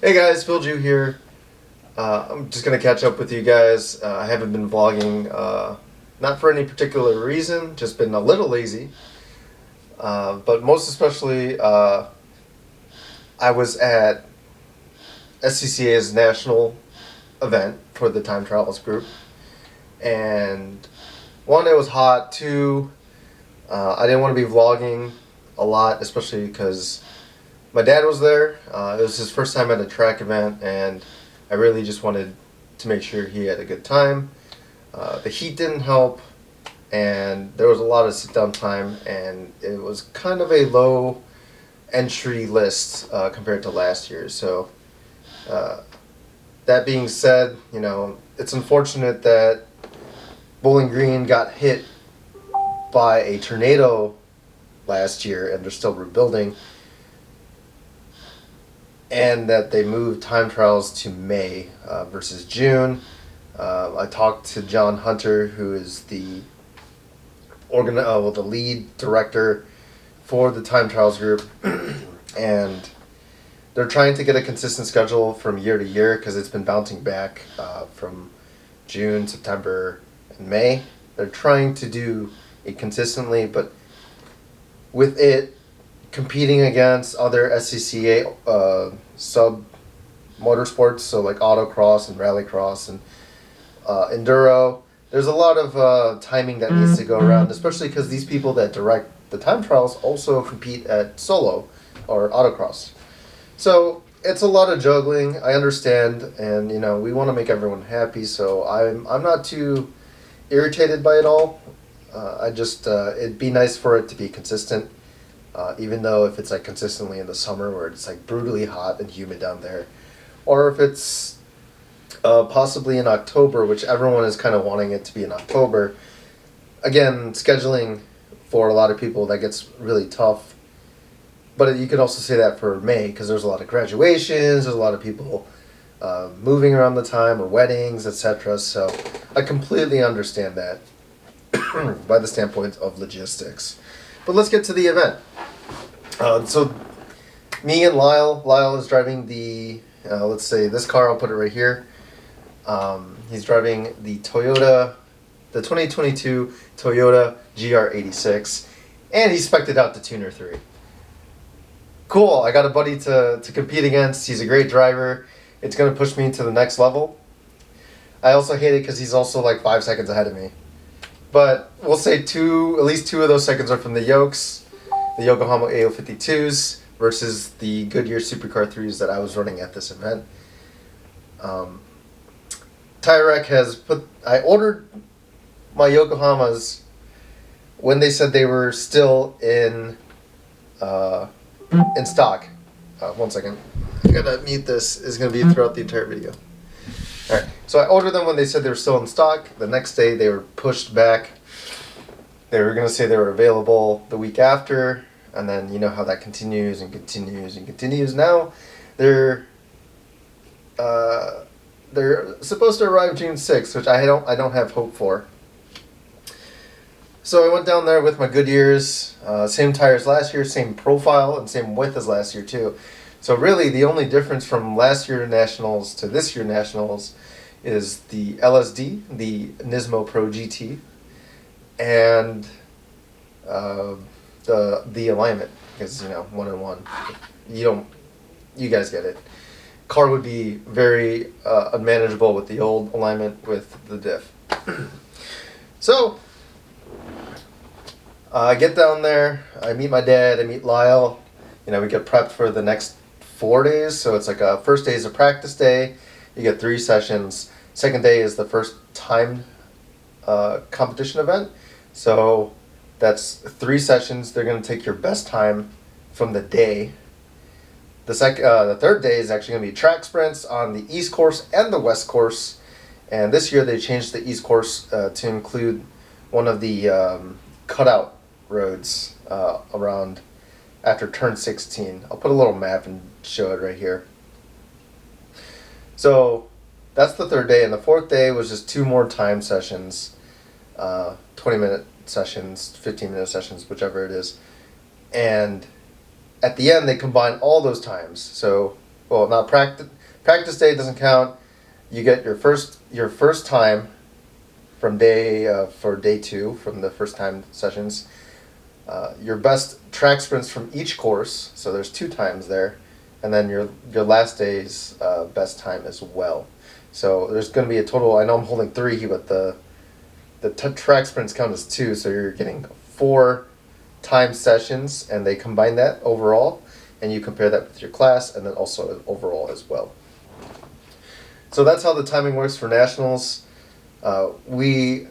Hey guys, Phil Jew here. I'm just going to catch up with you guys. I haven't been vlogging, not for any particular reason, just been a little lazy. But most especially, I was at SCCA's national event for the Time Trials group. And one, it was hot. Two, I didn't want to be vlogging a lot, especially because my dad was there. It was his first time at a track event, and I really just wanted to make sure he had a good time. The heat didn't help, and there was a lot of sit-down time, and it was kind of a low entry list compared to last year. So that being said, you know, it's unfortunate that Bowling Green got hit by a tornado last year, and they're still rebuilding. And that they moved time trials to May versus June. I talked to John Hunter, who is the the lead director for the time trials group, and they're trying to get a consistent schedule from year to year because it's been bouncing back from June, September, and May. They're trying to do it consistently, but with it competing against other SCCA sub motorsports, so like autocross and rallycross and enduro, there's a lot of timing that needs to go around, especially because these people that direct the time trials also compete at solo or autocross. So it's a lot of juggling. I understand, and you know, we want to make everyone happy, so I'm not too irritated by it all. I just it'd be nice for it to be consistent. Even though if it's like consistently in the summer where it's like brutally hot and humid down there, or if it's possibly in October, which everyone is kind of wanting it to be in October. Again, scheduling for a lot of people, that gets really tough. But you could also say that for May, because there's a lot of graduations, there's a lot of people moving around the time, or weddings, etc. So I completely understand that by the standpoint of logistics. But let's get to the event. So me and Lyle is driving the, let's say this car, I'll put it right here. He's driving the 2022 Toyota GR86, and he spec'd it out to Tuner 3. Cool, I got a buddy to compete against. He's a great driver. It's going to push me to the next level. I also hate it because he's also like 5 seconds ahead of me. But we'll say at least two of those seconds are from the Yokes, the Yokohama AO52s versus the Goodyear Supercar 3s that I was running at this event. Tyrek has I ordered my Yokohamas when they said they were still in stock. 1 second. I gotta mute this. It's gonna be throughout the entire video. Alright, so I ordered them when they said they were still in stock. The next day they were pushed back. They were going to say they were available the week after, and then you know how that continues and continues and continues. Now they're supposed to arrive June 6th, which I don't have hope for. So I went down there with my Goodyears, same tires last year, same profile, and same width as last year too. So really, the only difference from last year Nationals to this year Nationals is the LSD, the Nismo Pro GT, and the alignment. Because you know, 1-in-1, you guys get it. Car would be very unmanageable with the old alignment with the diff. So I get down there. I meet my dad. I meet Lyle. You know, we get prepped for the next 4 days. So it's like first day is a practice day. You get 3 sessions. Second day is the first timed competition event. So that's 3 sessions. They're going to take your best time from the day. The third day is actually going to be track sprints on the East course and the West course. And this year they changed the East course to include one of the cutout roads around after turn 16. I'll put a little map and show it right here. So that's the third day, and the fourth day was just 2 more time sessions, 20-minute sessions, 15-minute sessions, whichever it is. And at the end, they combine all those times. So, well, not practice. Practice day doesn't count. You get your first time from for day 2 from the first time sessions. Your best track sprints from each course, so there's 2 times there, and then your last day's best time as well. So there's going to be a total. I know I'm holding 3, but the track sprints count as 2, so you're getting 4 time sessions, and they combine that overall, and you compare that with your class, and then also overall as well. So that's how the timing works for nationals. We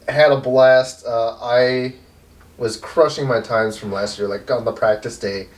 had a blast. I was crushing my times from last year. Like on the practice day,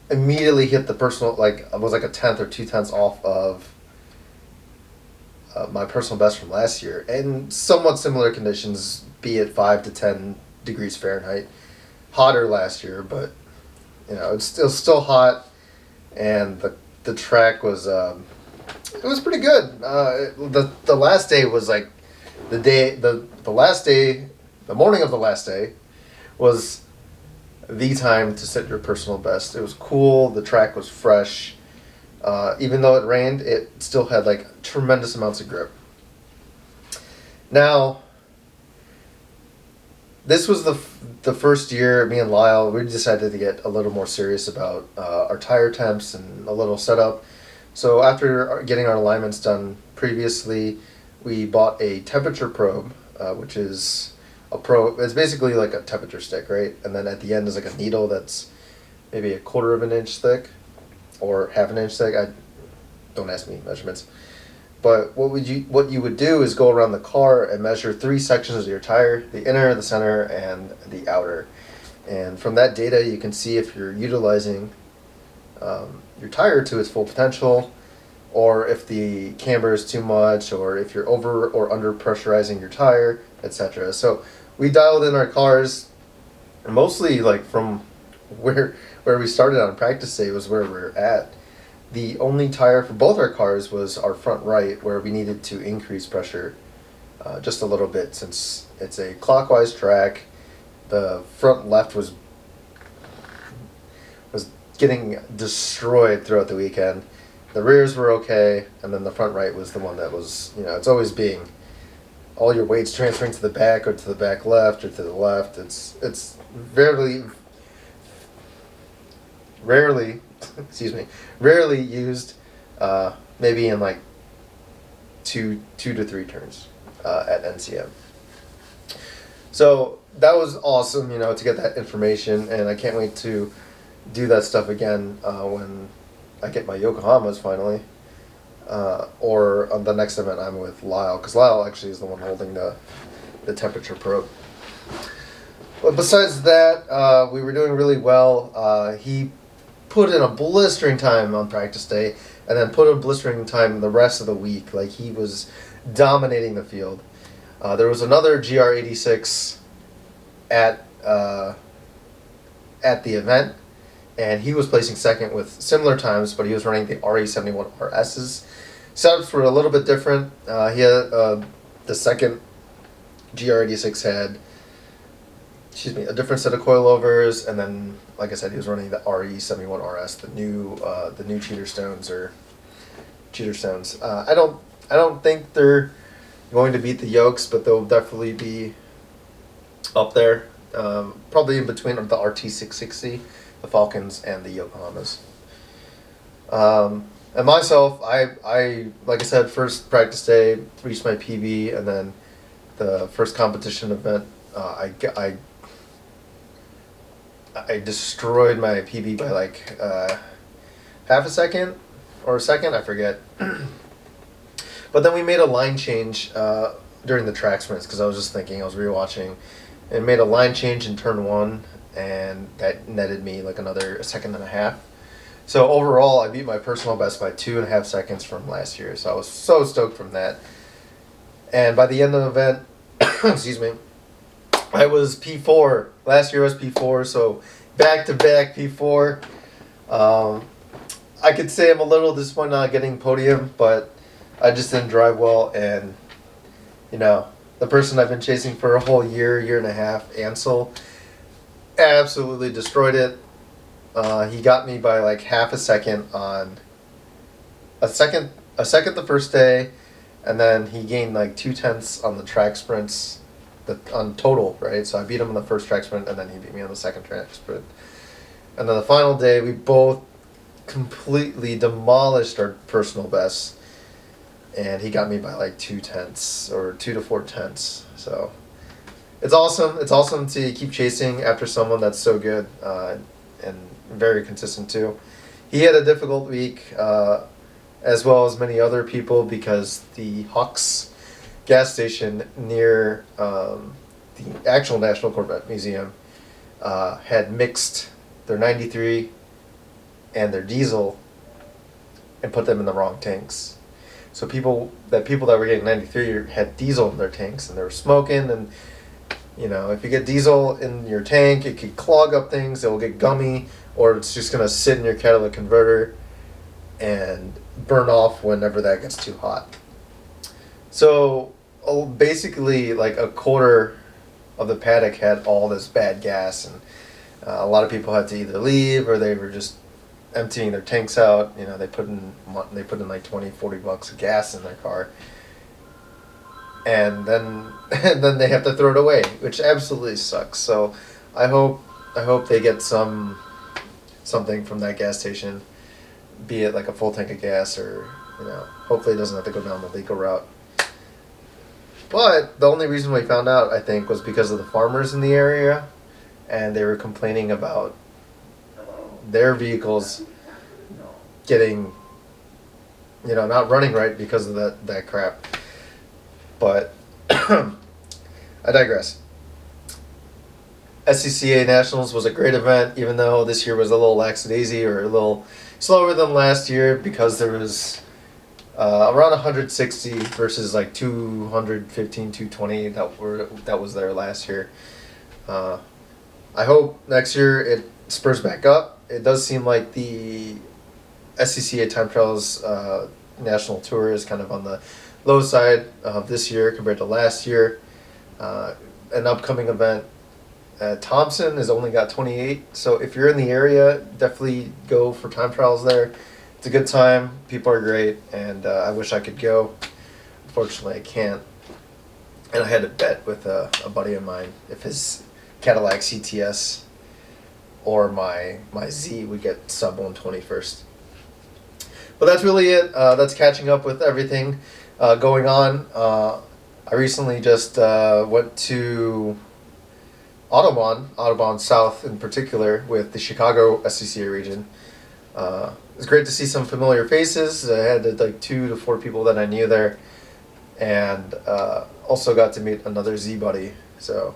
immediately hit the personal. Like I was like a 1/10 or 2/10 off of my personal best from last year, and somewhat similar conditions, be it 5 to 10 degrees Fahrenheit, hotter last year, but it's still hot, and the track was. It was pretty good. The last day was like the last day, the morning of the last day was the time to set your personal best. It was cool. The track was fresh. Even though it rained, it still had like tremendous amounts of grip. Now, this was the first year me and Lyle, we decided to get a little more serious about our tire temps and a little setup. So after getting our alignments done previously, we bought a temperature probe, which is a probe. It's basically like a temperature stick, right? And then at the end is like a needle that's maybe 1/4 of an inch thick or 1/2 inch thick. Don't ask me measurements. But what you would do is go around the car and measure 3 sections of your tire: the inner, the center, and the outer. And from that data, you can see if you're utilizing your tire to its full potential, or if the camber is too much, or if you're over or under pressurizing your tire, etc. So we dialed in our cars, mostly like from where we started on practice day was where we're at. The only tire for both our cars was our front right, where we needed to increase pressure just a little bit, since it's a clockwise track. The front left was getting destroyed throughout the weekend. The rears were okay, and then the front right was the one that was, it's always being, all your weight's transferring to the back or to the back left or to the left. It's rarely used, maybe in like two to 3 turns at NCM. So that was awesome, to get that information, and I can't wait to do that stuff again when I get my Yokohamas finally, or on the next event I'm with Lyle, because Lyle actually is the one holding the temperature probe. But besides that, we were doing really well. He put in a blistering time on practice day, and then put a blistering time the rest of the week. Like, he was dominating the field. There was another GR86 at the event, and he was placing second with similar times, but he was running the RE71 RS's. Setups were a little bit different. He had the second GR86 had, a different set of coilovers, and then, like I said, he was running the RE71 RS, the new cheater stones. I don't think they're going to beat the Yokes, but they'll definitely be up there, probably in between the RT660, the Falcons, and the Yokohamas. And myself, I like I said, first practice day reached my PB, and then the first competition event, I destroyed my PB by like half a second or a second, I forget. But then we made a line change during the track sprints, because I was just thinking, I was rewatching, and made a line change in turn 1, and that netted me like a second and a half. So overall, I beat my personal best by 2.5 seconds from last year. So I was so stoked from that. And by the end of the event, excuse me, I was P4. Last year was P4, so back-to-back P4. I could say I'm a little disappointed not getting podium, but I just didn't drive well. And, the person I've been chasing for a whole year and a half, Ansel, absolutely destroyed it. He got me by like half a second on a second the first day, and then he gained like 2/10 on the track sprints, on total, right? So I beat him on the first track sprint, and then he beat me on the second track sprint. And then the final day, we both completely demolished our personal bests, and he got me by like 2/10 or 2 to 4/10. So it's awesome. It's awesome to keep chasing after someone that's so good and very consistent too. He had a difficult week, as well as many other people, because the Hotchkis gas station near the actual National Corvette Museum had mixed their 93 and their diesel and put them in the wrong tanks. So people that were getting 93 had diesel in their tanks, and they were smoking. And you know, if you get diesel in your tank, it could clog up things. It will get gummy, or it's just gonna sit in your catalytic converter and burn off whenever that gets too hot. So basically, like a quarter of the paddock had all this bad gas, and a lot of people had to either leave, or they were just emptying their tanks out. You know, they put in like $20-$40 of gas in their car, and then they have to throw it away, which absolutely sucks. So I hope they get something from that gas station, be it like a full tank of gas, or you know, hopefully it doesn't have to go down the legal route. But the only reason we found out, I think, was because of the farmers in the area, and they were complaining about their vehicles getting, you know, not running right because of that crap. But I digress. SCCA Nationals was a great event, even though this year was a little lackadaisy, or a little slower than last year, because there was around 160 versus like 215, 220 that was there last year. I hope next year it spurs back up. It does seem like the SCCA Time Trials National Tour is kind of on the low side of this year compared to last year. An upcoming event at Thompson has only got 28, so if you're in the area, definitely go for time trials there. It's a good time. People are great, and I wish I could go. Unfortunately, I can't. And I had a bet with a buddy of mine if his Cadillac CTS or my Z would get sub 120 first. But that's really it. That's catching up with everything going on. I recently just went to Audubon South in particular, with the Chicago SCCA region. It was great to see some familiar faces. I had like 2 to 4 people that I knew there, and also got to meet another Z buddy. So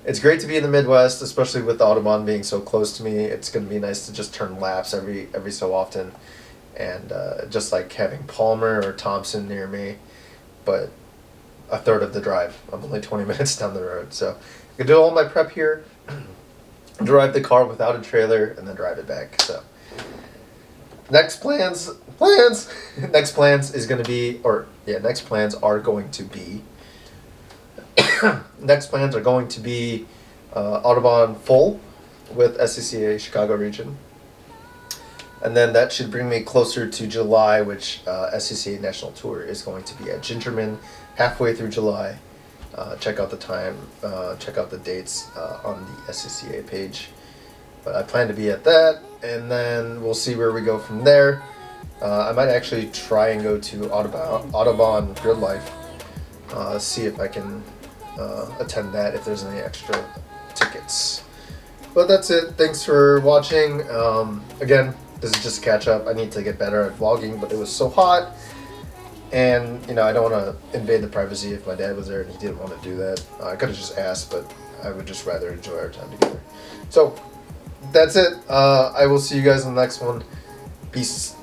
it's great to be in the Midwest, especially with Audubon being so close to me. It's going to be nice to just turn laps every so often, and just like having Palmer or Thompson near me, but a third of the drive. I'm only 20 minutes down the road, so I can do all my prep here, drive the car without a trailer, and then drive it back. So next plans is going to be, next plans are going to be Audubon full with SCCA Chicago region, and then that should bring me closer to July, which SCCA National Tour is going to be at Gingerman halfway through July. Check out the time, check out the dates on the SCCA page. But I plan to be at that, and then we'll see where we go from there. I might actually try and go to Audubon Grid Life, see if I can attend that, if there's any extra tickets. But that's it. Thanks for watching. Again, this is just a catch up. I need to get better at vlogging, but it was so hot. And, you know, I don't want to invade the privacy if my dad was there and he didn't want to do that. I could have just asked, but I would just rather enjoy our time together. So, that's it. I will see you guys in the next one. Peace.